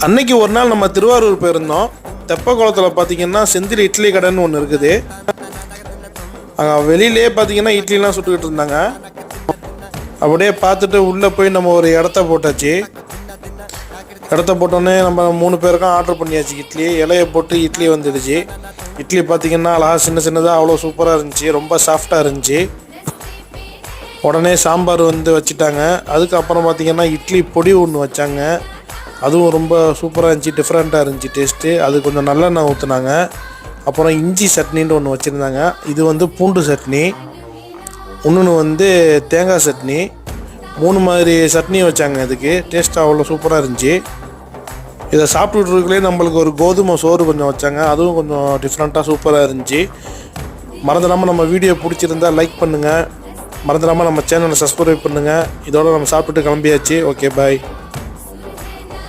அன்னைக்கு ஒரு நாள் நம்ம திருவாரூர் போயிருந்தோம். தெப்பக்குளத்தில் பார்த்தீங்கன்னா செந்தில் இட்லி கடைன்னு ஒன்று இருக்குது. அங்கே வெளியிலே பார்த்தீங்கன்னா இட்லிலாம் சுட்டுக்கிட்டு இருந்தாங்க. அப்படியே பார்த்துட்டு உள்ளே போய் நம்ம ஒரு இடத்த போட்டாச்சு. இடத்த போட்டோன்னே நம்ம 3 பேருக்கும் ஆர்டர் பண்ணியாச்சு. இட்லி இலையை போட்டு இட்லி வந்துடுச்சு. இட்லி பார்த்தீங்கன்னா அழகாக சின்னதாக அவ்வளோ சூப்பராக இருந்துச்சு, ரொம்ப சாஃப்டாக இருந்துச்சு. உடனே சாம்பார் வச்சுட்டாங்க. அதுக்கப்புறம் பார்த்தீங்கன்னா இட்லி பொடி ஒன்று வச்சாங்க. அதுவும் ரொம்ப சூப்பராக இருந்துச்சு, டிஃப்ரெண்ட்டாக இருந்துச்சு டேஸ்ட்டு. அது கொஞ்சம் நல்லெண்ணெய் ஊற்றுனாங்க. அப்புறம் இஞ்சி சட்னின்னு ஒன்று வச்சுருந்தாங்க. இது பூண்டு சட்னி, இன்னொன்று தேங்காய் சட்னி. 3 மாதிரி சட்னி வச்சாங்க. இதுக்கு டேஸ்ட்டு அவ்வளோ சூப்பராக இருந்துச்சு. இதை சாப்பிட்டுருக்குள்ளே நம்மளுக்கு ஒரு கோதுமை சோறு கொஞ்சம் வச்சாங்க. அதுவும் கொஞ்சம் டிஃப்ரெண்ட்டாக சூப்பராக இருந்துச்சு. மறந்துடாமல் நம்ம வீடியோ பிடிச்சிருந்தால் லைக் பண்ணுங்கள். மறந்துடாமல் நம்ம சேனலை சப்ஸ்கிரைப் பண்ணுங்கள். இதோடு நம்ம சாப்பிட்டுட்டு கிளம்பியாச்சு. ஓகே, பாய்.